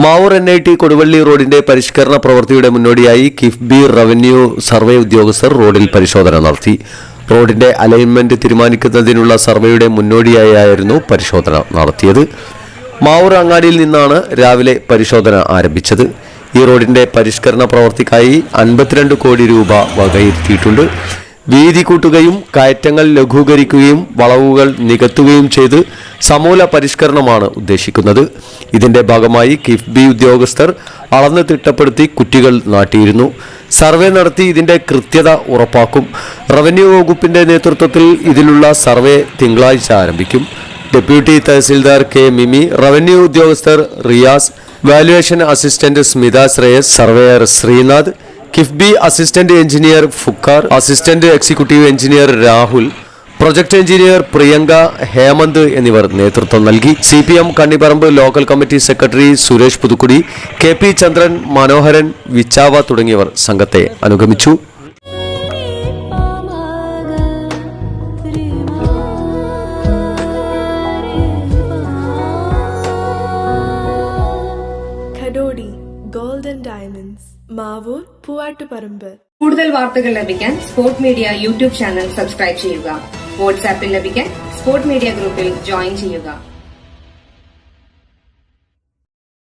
Mavoor NIT Koduvally റോഡിന്റെ പരിഷ്കരണ പ്രവൃത്തിയുടെ മുന്നോടിയായി കിഫ്ബി റവന്യൂ സർവേ ഉദ്യോഗസ്ഥർ റോഡിൽ പരിശോധന നടത്തി. റോഡിന്റെ അലൈൻമെന്റ് തീരുമാനിക്കുന്നതിനുള്ള സർവേയുടെ മുന്നോടിയായിരുന്നു പരിശോധന നടത്തിയത്. മാവൂർ അങ്ങാടിയിൽ നിന്നാണ് രാവിലെ പരിശോധന ആരംഭിച്ചത്. ഈ റോഡിന്റെ പരിഷ്കരണ പ്രവൃത്തിക്കായി 52 കോടി രൂപ വകയിരുത്തിയിട്ടുണ്ട്. വീതി കൂട്ടുകയും കയറ്റങ്ങൾ ലഘൂകരിക്കുകയും വളവുകൾ നികത്തുകയും ചെയ്ത് സമൂല പരിഷ്കരണമാണ് ഉദ്ദേശിക്കുന്നത്. ഇതിന്റെ ഭാഗമായി കിഫ്ബി ഉദ്യോഗസ്ഥർ അളന്ന് തിട്ടപ്പെടുത്തി കുറ്റികൾ നാട്ടിയിരുന്നു. സർവേ നടത്തി ഇതിന്റെ കൃത്യത ഉറപ്പാക്കും. റവന്യൂ വകുപ്പിന്റെ നേതൃത്വത്തിൽ ഇതിലുള്ള സർവേ തിങ്കളാഴ്ച ആരംഭിക്കും. Deputy tahsildar K. Mimi, revenue ഉദ്യോഗസ്ഥർ Riyas, valuation assistant Smitha Shreyas, surveyor Sreenath, KIIFB assistant engineer ഫുക്കാർ, assistant executive engineer Rahul, project engineer Priyanka, Hemant എന്നിവർ നേതൃത്വം നൽകി. CPM Kannipparamba local committee secretary Suresh Puthukkudi, KP Chandran, Manoharan, വിച്ചാവ തുടങ്ങിയവർ സംഘത്തെ അനുഗമിച്ചു. Golden diamonds, Mavoor, Poovattuparamba. കൂടുതൽ വാർത്തകൾ ലഭിക്കാൻ sport media YouTube channel subscribe ചെയ്യുക. വാട്സാപ്പിൽ ലഭിക്കാൻ സ്പോർട് മീഡിയ ഗ്രൂപ്പിൽ ജോയിൻ ചെയ്യുക.